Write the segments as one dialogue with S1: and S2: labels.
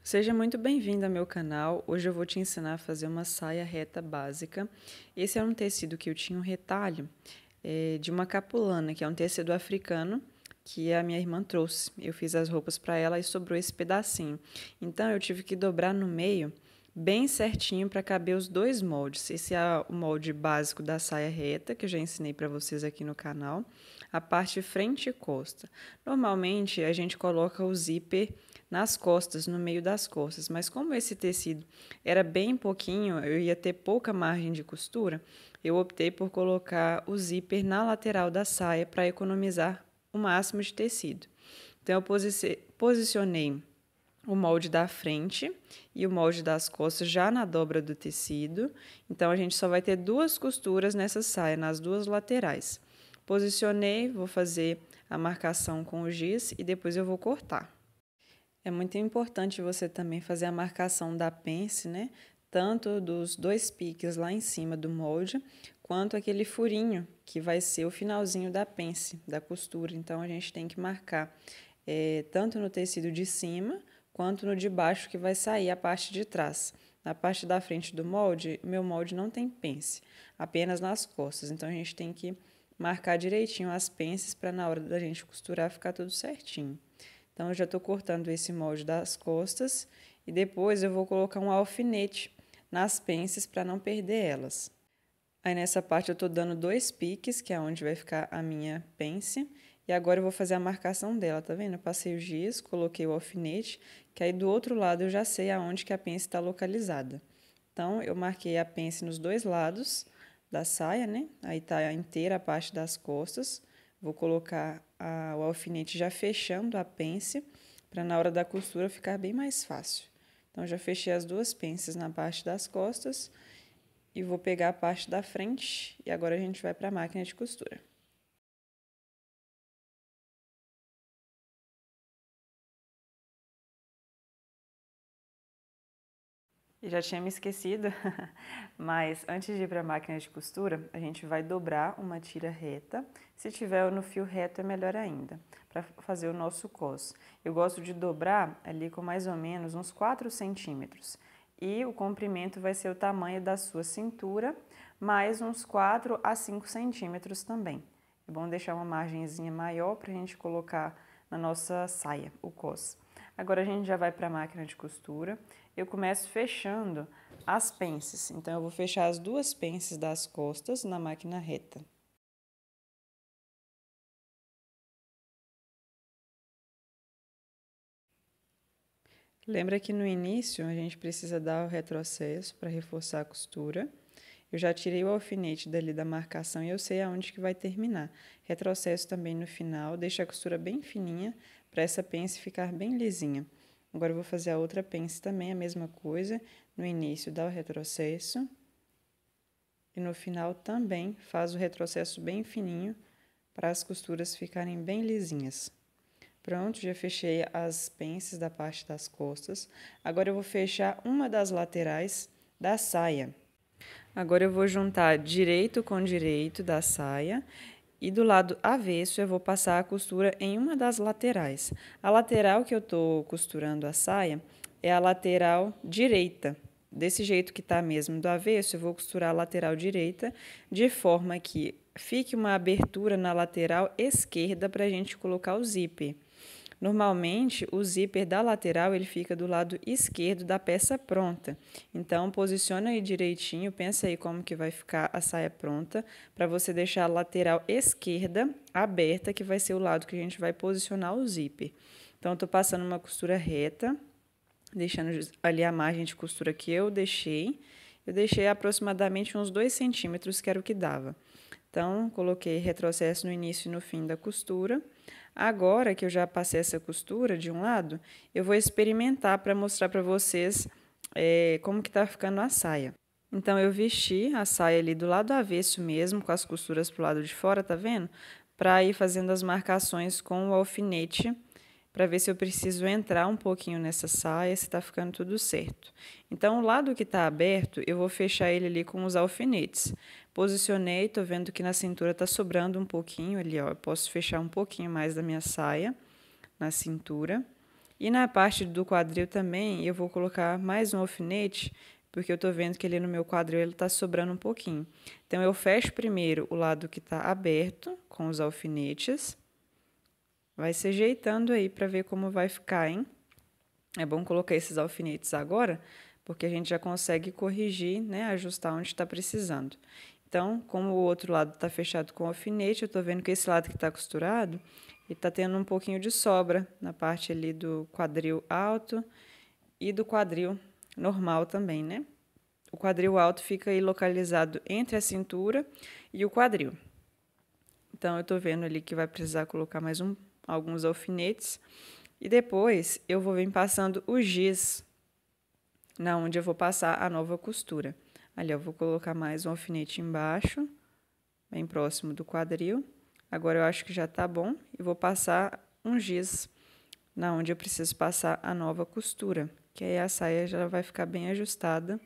S1: Seja muito bem-vindo ao meu canal. Hoje eu vou te ensinar a fazer uma saia reta básica. Esse é um tecido que eu tinha um retalho de uma capulana, que é um tecido africano, que a minha irmã trouxe. Eu fiz as roupas para ela e sobrou esse pedacinho. Então eu tive que dobrar no meio bem certinho para caber os dois moldes. Esse é o molde básico da saia reta, que eu já ensinei para vocês aqui no canal. A parte frente e costa. Normalmente a gente coloca o zíper nas costas, no meio das costas, mas como esse tecido era bem pouquinho, eu ia ter pouca margem de costura, eu optei por colocar o zíper na lateral da saia para economizar o máximo de tecido. Então eu posicionei o molde da frente e o molde das costas já na dobra do tecido. Então a gente só vai ter duas costuras nessa saia, nas duas laterais. Posicionei, vou fazer a marcação com o giz e depois eu vou cortar. É muito importante você também fazer a marcação da pence, né? Tanto dos dois piques lá em cima do molde, quanto aquele furinho que vai ser o finalzinho da pence, da costura. Então, a gente tem que marcar tanto no tecido de cima, quanto no de baixo, que vai sair a parte de trás. Na parte da frente do molde, meu molde não tem pence, apenas nas costas. Então, a gente tem que marcar direitinho as pences para na hora da gente costurar ficar tudo certinho. Então, eu já estou cortando esse molde das costas e depois eu vou colocar um alfinete nas pences para não perder elas. Aí, nessa parte, eu estou dando dois piques, que é onde vai ficar a minha pence. E agora eu vou fazer a marcação dela, tá vendo? Eu passei o giz, coloquei o alfinete, que aí do outro lado eu já sei aonde que a pence está localizada. Então, eu marquei a pence nos dois lados da saia, né? Aí tá inteira a parte das costas. Vou colocar o alfinete já fechando a pence, para na hora da costura ficar bem mais fácil. Então, já fechei as duas pences na parte das costas e vou pegar a parte da frente e agora a gente vai para a máquina de costura. E já tinha me esquecido, mas antes de ir para a máquina de costura, a gente vai dobrar uma tira reta. Se tiver no fio reto é melhor ainda, para fazer o nosso cos. Eu gosto de dobrar ali com mais ou menos uns 4 centímetros. E o comprimento vai ser o tamanho da sua cintura, mais uns 4 a 5 centímetros também. É bom deixar uma margenzinha maior para a gente colocar na nossa saia, o cos. Agora a gente já vai para a máquina de costura. Eu começo fechando as pences. Então, eu vou fechar as duas pences das costas na máquina reta. Lembra que no início a gente precisa dar o retrocesso para reforçar a costura. Eu já tirei o alfinete dali da marcação e eu sei aonde que vai terminar. Retrocesso também no final, deixa a costura bem fininha para essa pence ficar bem lisinha. Agora eu vou fazer a outra pence também, a mesma coisa. No início dá o retrocesso e no final também faz o retrocesso bem fininho para as costuras ficarem bem lisinhas. Pronto, já fechei as pences da parte das costas. Agora eu vou fechar uma das laterais da saia. Agora eu vou juntar direito com direito da saia e do lado avesso eu vou passar a costura em uma das laterais. A lateral que eu tô costurando a saia é a lateral direita. Desse jeito que tá mesmo do avesso, eu vou costurar a lateral direita de forma que fique uma abertura na lateral esquerda para a gente colocar o zíper. Normalmente, o zíper da lateral ele fica do lado esquerdo da peça pronta. Então, posiciona aí direitinho, pensa aí como que vai ficar a saia pronta, para você deixar a lateral esquerda aberta, que vai ser o lado que a gente vai posicionar o zíper. Então, eu tô passando uma costura reta, deixando ali a margem de costura que eu deixei. Eu deixei aproximadamente uns 2 centímetros, que era o que dava. Então, coloquei retrocesso no início e no fim da costura. Agora que eu já passei essa costura de um lado, eu vou experimentar para mostrar para vocês como que tá ficando a saia. Então, eu vesti a saia ali do lado avesso mesmo, com as costuras pro lado de fora, tá vendo? Para ir fazendo as marcações com o alfinete, para ver se eu preciso entrar um pouquinho nessa saia, se tá ficando tudo certo. Então, o lado que tá aberto, eu vou fechar ele ali com os alfinetes. Posicionei, tô vendo que na cintura tá sobrando um pouquinho ali, ó. Eu posso fechar um pouquinho mais da minha saia na cintura. E na parte do quadril também, eu vou colocar mais um alfinete, porque eu tô vendo que ali no meu quadril ele tá sobrando um pouquinho. Então, eu fecho primeiro o lado que tá aberto com os alfinetes. Vai se ajeitando aí para ver como vai ficar, hein? É bom colocar esses alfinetes agora, porque a gente já consegue corrigir, né, ajustar onde está precisando. Então, como o outro lado está fechado com alfinete, eu estou vendo que esse lado que está costurado, ele está tendo um pouquinho de sobra na parte ali do quadril alto e do quadril normal também, né? O quadril alto fica aí localizado entre a cintura e o quadril. Então, eu estou vendo ali que vai precisar colocar mais alguns alfinetes. E depois, eu vou vir passando o giz na onde eu vou passar a nova costura. Ali, eu vou colocar mais um alfinete embaixo, bem próximo do quadril. Agora, eu acho que já tá bom. E vou passar um giz na onde eu preciso passar a nova costura, que aí a saia já vai ficar bem ajustada,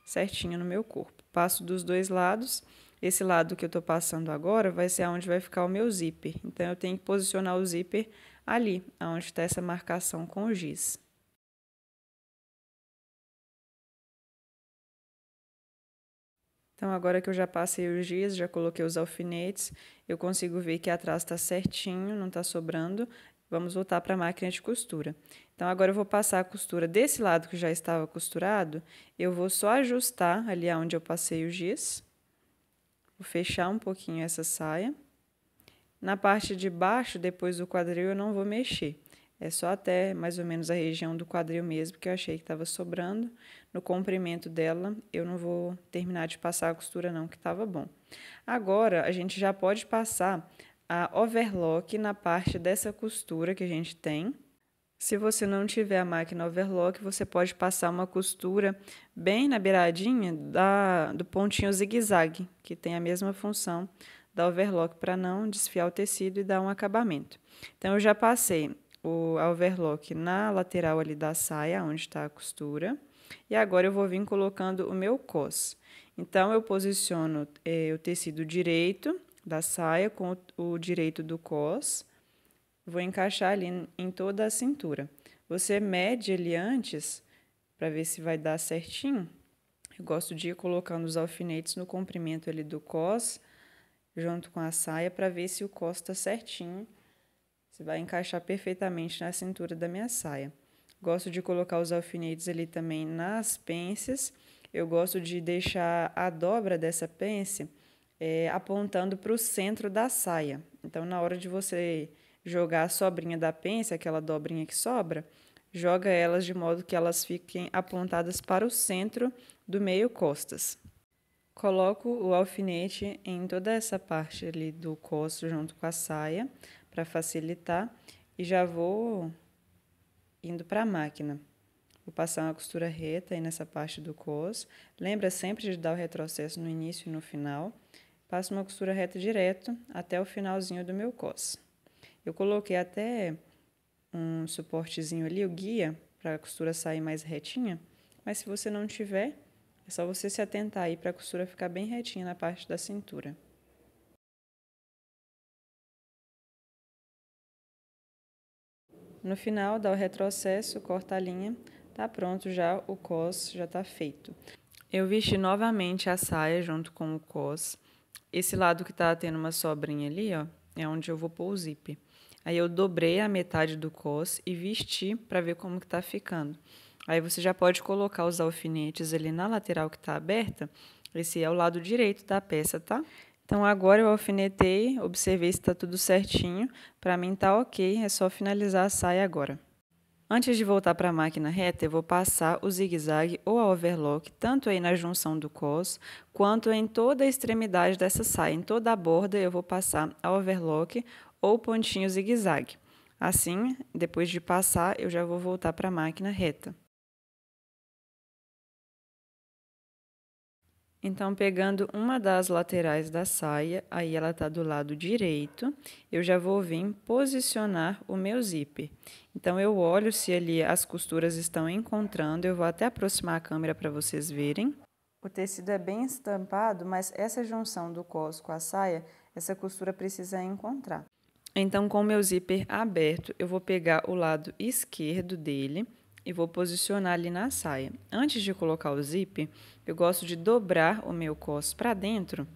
S1: certinho no meu corpo. Passo dos dois lados. Esse lado que eu tô passando agora vai ser onde vai ficar o meu zíper. Então, eu tenho que posicionar o zíper ali, onde está essa marcação com o giz. Então, agora que eu já passei os giz, já coloquei os alfinetes, eu consigo ver que atrás está certinho, não está sobrando. Vamos voltar para a máquina de costura. Então, agora eu vou passar a costura desse lado que já estava costurado, eu vou só ajustar ali onde eu passei o giz. Vou fechar um pouquinho essa saia. Na parte de baixo, depois do quadril, eu não vou mexer. É só até mais ou menos a região do quadril mesmo, que eu achei que estava sobrando. No comprimento dela, eu não vou terminar de passar a costura não, que estava bom. Agora, a gente já pode passar a overlock na parte dessa costura que a gente tem. Se você não tiver a máquina overlock, você pode passar uma costura bem na beiradinha do pontinho zigue-zague, que tem a mesma função da overlock para não desfiar o tecido e dar um acabamento. Então, eu já passei a overlock na lateral ali da saia, onde está a costura. E agora eu vou vir colocando o meu cos. Então, eu posiciono o tecido direito da saia com o direito do cos. Vou encaixar ali em toda a cintura. Você mede ele antes para ver se vai dar certinho. Eu gosto de ir colocando os alfinetes no comprimento ali do cos, junto com a saia, para ver se o cos está certinho. Você vai encaixar perfeitamente na cintura da minha saia. Gosto de colocar os alfinetes ali também nas pences. Eu gosto de deixar a dobra dessa pence apontando para o centro da saia. Então, na hora de você jogar a sobrinha da pence, aquela dobrinha que sobra, joga elas de modo que elas fiquem apontadas para o centro do meio costas. Coloco o alfinete em toda essa parte ali do costo junto com a saia, para facilitar, e já vou indo para a máquina. Vou passar uma costura reta aí nessa parte do cos. Lembra sempre de dar o retrocesso no início e no final. Passo uma costura reta direto até o finalzinho do meu cos. Eu coloquei até um suportezinho ali, o guia, para a costura sair mais retinha. Mas se você não tiver, é só você se atentar aí para a costura ficar bem retinha na parte da cintura. No final, dá o retrocesso, corta a linha, tá pronto já, o cos já tá feito. Eu vesti novamente a saia junto com o cos. Esse lado que tá tendo uma sobrinha ali, ó, é onde eu vou pôr o zíper. Aí eu dobrei a metade do cos e vesti para ver como que tá ficando. Aí você já pode colocar os alfinetes ali na lateral que tá aberta. Esse é o lado direito da peça, tá? Então, agora eu alfinetei, observei se está tudo certinho. Para mim tá ok, é só finalizar a saia agora. Antes de voltar para a máquina reta, eu vou passar o zigue-zague ou a overlock, tanto aí na junção do cos, quanto em toda a extremidade dessa saia. Em toda a borda eu vou passar a overlock ou pontinho zigue-zague. Assim, depois de passar, eu já vou voltar para a máquina reta. Então, pegando uma das laterais da saia, aí ela está do lado direito, eu já vou vir posicionar o meu zíper. Então, eu olho se ali as costuras estão encontrando, eu vou até aproximar a câmera para vocês verem. O tecido é bem estampado, mas essa junção do cos com a saia, essa costura precisa encontrar. Então, com o meu zíper aberto, eu vou pegar o lado esquerdo dele e vou posicionar ali na saia. Antes de colocar o zíper, eu gosto de dobrar o meu cos para dentro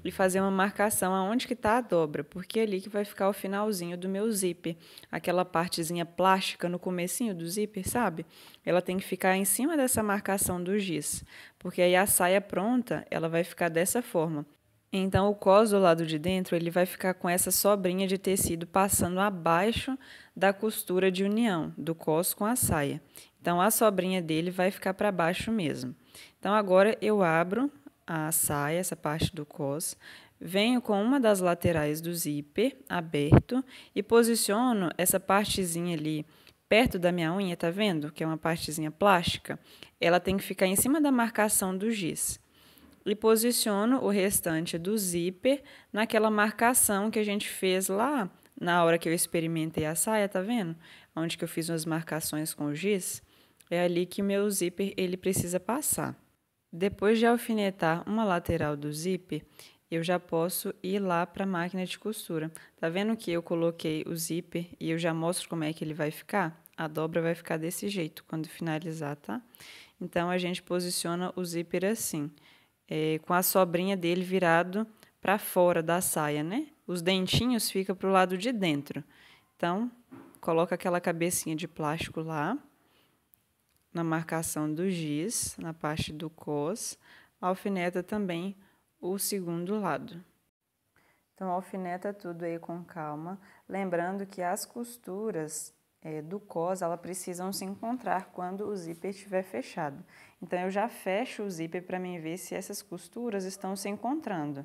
S1: e fazer uma marcação aonde que está a dobra, porque é ali que vai ficar o finalzinho do meu zíper. Aquela partezinha plástica no comecinho do zíper, sabe? Ela tem que ficar em cima dessa marcação do giz, porque aí a saia pronta, ela vai ficar dessa forma. Então, o cos do lado de dentro, ele vai ficar com essa sobrinha de tecido passando abaixo da costura de união do cos com a saia. Então, a sobrinha dele vai ficar para baixo mesmo. Então, agora eu abro a saia, essa parte do cos, venho com uma das laterais do zíper aberto e posiciono essa partezinha ali perto da minha unha, tá vendo? Que é uma partezinha plástica. Ela tem que ficar em cima da marcação do giz. E posiciono o restante do zíper naquela marcação que a gente fez lá na hora que eu experimentei a saia, tá vendo? Onde que eu fiz umas marcações com o giz. É ali que meu zíper ele precisa passar. Depois de alfinetar uma lateral do zíper, eu já posso ir lá para a máquina de costura. Tá vendo que eu coloquei o zíper e eu já mostro como é que ele vai ficar? A dobra vai ficar desse jeito quando finalizar, tá? Então, a gente posiciona o zíper assim, com a sobrinha dele virado para fora da saia, né? Os dentinhos ficam para o lado de dentro. Então, coloca aquela cabecinha de plástico lá, na marcação do giz, na parte do cos, alfineta também o segundo lado. Então, alfineta tudo aí com calma, lembrando que as costuras do cos, elas precisam se encontrar quando o zíper estiver fechado. Então, eu já fecho o zíper para mim ver se essas costuras estão se encontrando.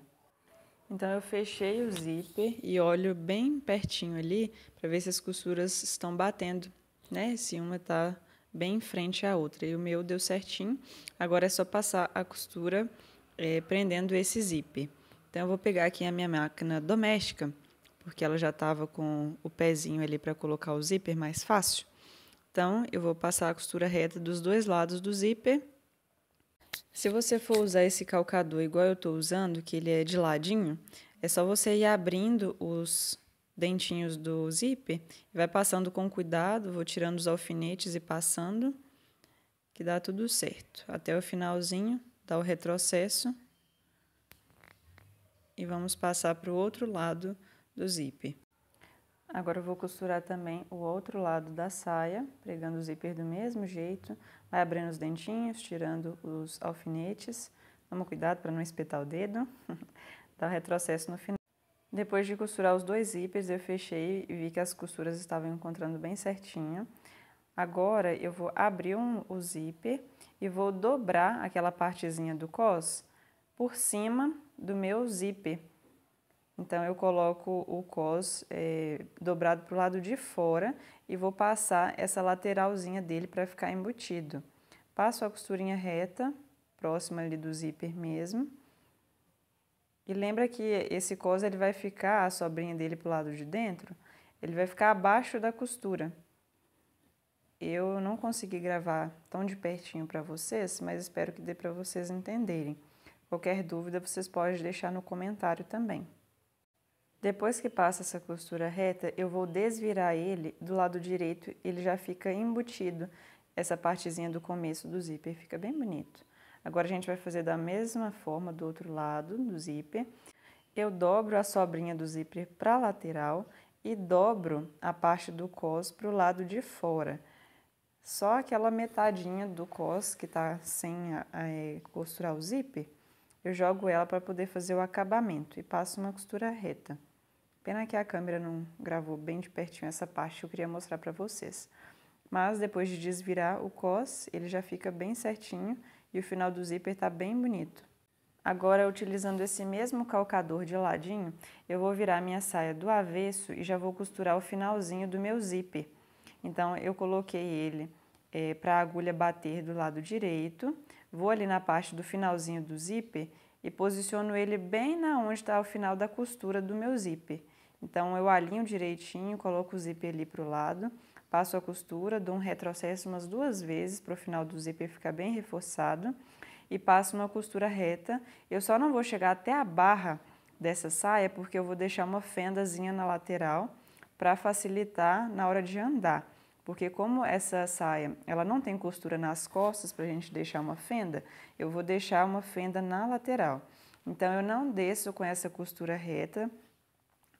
S1: Então, eu fechei o zíper e olho bem pertinho ali para ver se as costuras estão batendo, né? Se uma está bem em frente à outra. E o meu deu certinho. Agora é só passar a costura prendendo esse zíper. Então, eu vou pegar aqui a minha máquina doméstica, porque ela já estava com o pezinho ali para colocar o zíper mais fácil. Então, eu vou passar a costura reta dos dois lados do zíper. Se você for usar esse calcador igual eu estou usando, que ele é de ladinho, é só você ir abrindo os dentinhos do zíper e vai passando com cuidado, vou tirando os alfinetes e passando, que dá tudo certo. Até o finalzinho, dá o retrocesso e vamos passar para o outro lado do zíper. Agora eu vou costurar também o outro lado da saia, pregando o zíper do mesmo jeito, vai abrindo os dentinhos, tirando os alfinetes, toma cuidado para não espetar o dedo, dá o retrocesso no final. Depois de costurar os dois zíperes, eu fechei e vi que as costuras estavam encontrando bem certinho. Agora eu vou abrir o zíper e vou dobrar aquela partezinha do cos por cima do meu zíper. Então, eu coloco o cos dobrado para o lado de fora e vou passar essa lateralzinha dele para ficar embutido. Passo a costurinha reta, próxima ali do zíper mesmo. E lembra que esse cos ele vai ficar, a sobrinha dele para o lado de dentro, ele vai ficar abaixo da costura. Eu não consegui gravar tão de pertinho para vocês, mas espero que dê para vocês entenderem. Qualquer dúvida, vocês podem deixar no comentário também. Depois que passa essa costura reta, eu vou desvirar ele do lado direito, ele já fica embutido, essa partezinha do começo do zíper, fica bem bonito. Agora a gente vai fazer da mesma forma do outro lado do zíper. Eu dobro a sobrinha do zíper para a lateral e dobro a parte do cos para o lado de fora. Só aquela metadinha do cos que tá sem costurar o zíper, eu jogo ela para poder fazer o acabamento e passo uma costura reta. Pena que a câmera não gravou bem de pertinho essa parte que eu queria mostrar para vocês. Mas depois de desvirar o cos, ele já fica bem certinho e o final do zíper tá bem bonito. Agora, utilizando esse mesmo calcador de ladinho, eu vou virar minha saia do avesso e já vou costurar o finalzinho do meu zíper. Então, eu coloquei ele para a agulha bater do lado direito, vou ali na parte do finalzinho do zíper e posiciono ele bem na onde está o final da costura do meu zíper. Então, eu alinho direitinho, coloco o zíper ali para o lado, passo a costura, dou um retrocesso umas 2 vezes para o final do zíper ficar bem reforçado e passo uma costura reta. Eu só não vou chegar até a barra dessa saia porque eu vou deixar uma fendazinha na lateral para facilitar na hora de andar. Porque como essa saia, ela não tem costura nas costas para a gente deixar uma fenda, eu vou deixar uma fenda na lateral. Então, eu não desço com essa costura reta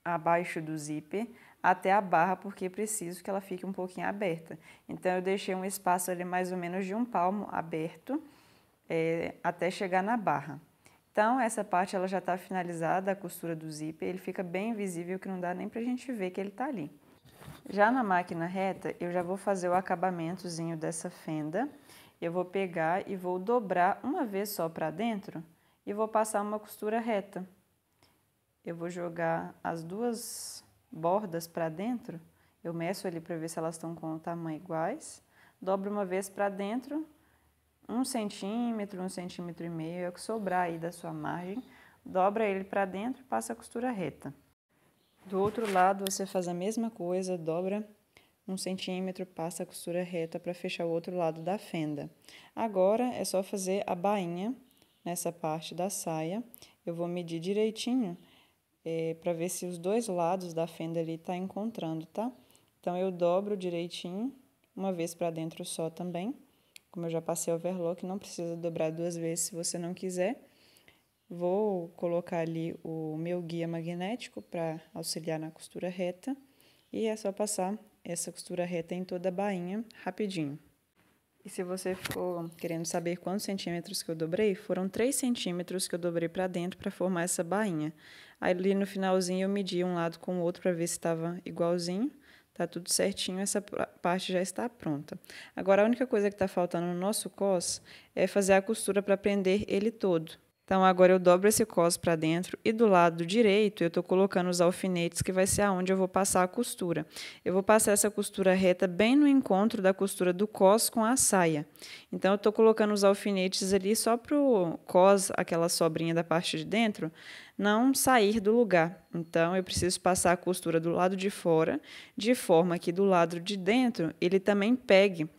S1: abaixo do zíper até a barra, porque preciso que ela fique um pouquinho aberta. Então, eu deixei um espaço ali mais ou menos de 1 palmo aberto até chegar na barra. Então, essa parte ela já está finalizada, a costura do zíper, ele fica bem visível que não dá nem para a gente ver que ele está ali. Já na máquina reta, eu já vou fazer o acabamentozinho dessa fenda. Eu vou pegar e vou dobrar uma vez só para dentro e vou passar uma costura reta. Eu vou jogar as duas bordas para dentro, eu meço ali para ver se elas estão com o tamanho iguais. Dobro uma vez para dentro, 1 centímetro, 1,5 centímetros, é o que sobrar aí da sua margem. Dobra ele para dentro e passa a costura reta. Do outro lado, você faz a mesma coisa, dobra 1 centímetro, passa a costura reta para fechar o outro lado da fenda. Agora, é só fazer a bainha nessa parte da saia. Eu vou medir direitinho para ver se os dois lados da fenda ali tá encontrando, tá? Então, eu dobro direitinho, uma vez para dentro só também. Como eu já passei overlock, não precisa dobrar 2 vezes se você não quiser. Vou colocar ali o meu guia magnético para auxiliar na costura reta. E é só passar essa costura reta em toda a bainha rapidinho. E se você ficou querendo saber quantos centímetros que eu dobrei, foram 3 centímetros que eu dobrei para dentro para formar essa bainha. Aí ali no finalzinho eu medi um lado com o outro para ver se estava igualzinho. Tá tudo certinho, essa parte já está pronta. Agora a única coisa que está faltando no nosso cos é fazer a costura para prender ele todo. Então, agora eu dobro esse cos para dentro e do lado direito eu estou colocando os alfinetes, que vai ser aonde eu vou passar a costura. Eu vou passar essa costura reta bem no encontro da costura do cos com a saia. Então, eu estou colocando os alfinetes ali só para o cos, aquela sobrinha da parte de dentro, não sair do lugar. Então, eu preciso passar a costura do lado de fora, de forma que do lado de dentro ele também pegue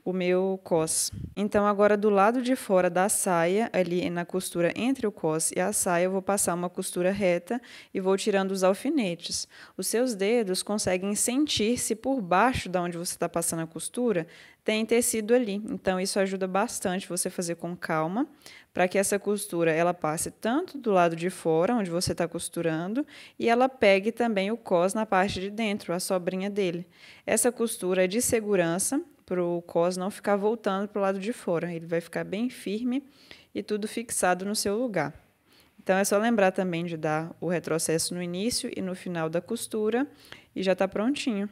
S1: o meu cos. Então, agora do lado de fora da saia, ali na costura entre o cos e a saia, eu vou passar uma costura reta e vou tirando os alfinetes. Os seus dedos conseguem sentir se por baixo da onde você está passando a costura tem tecido ali. Então, isso ajuda bastante você fazer com calma, para que essa costura ela passe tanto do lado de fora, onde você está costurando, e ela pegue também o cos na parte de dentro, a sobrinha dele. Essa costura é de segurança, para o cos não ficar voltando para o lado de fora. Ele vai ficar bem firme e tudo fixado no seu lugar. Então, é só lembrar também de dar o retrocesso no início e no final da costura e já está prontinho.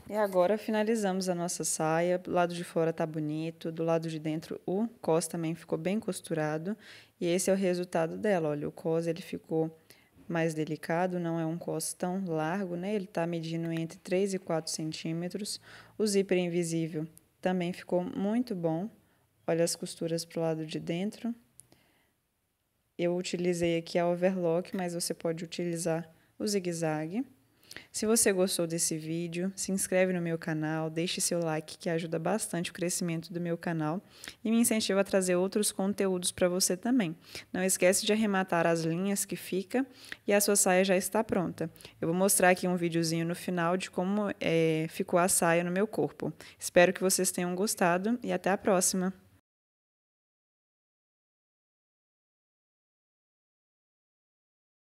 S1: E agora finalizamos a nossa saia. Do lado de fora tá bonito, do lado de dentro o cos também ficou bem costurado. E esse é o resultado dela. Olha, o cos ele ficou mais delicado, não é um cos tão largo, né? Ele tá medindo entre 3 e 4 centímetros. O zíper invisível também ficou muito bom. Olha as costuras pro lado de dentro. Eu utilizei aqui a overlock, mas você pode utilizar o zigue-zague. Se você gostou desse vídeo, se inscreve no meu canal, deixe seu like que ajuda bastante o crescimento do meu canal e me incentiva a trazer outros conteúdos para você também. Não esquece de arrematar as linhas que fica e a sua saia já está pronta. Eu vou mostrar aqui um videozinho no final de como ficou a saia no meu corpo. Espero que vocês tenham gostado e até a próxima!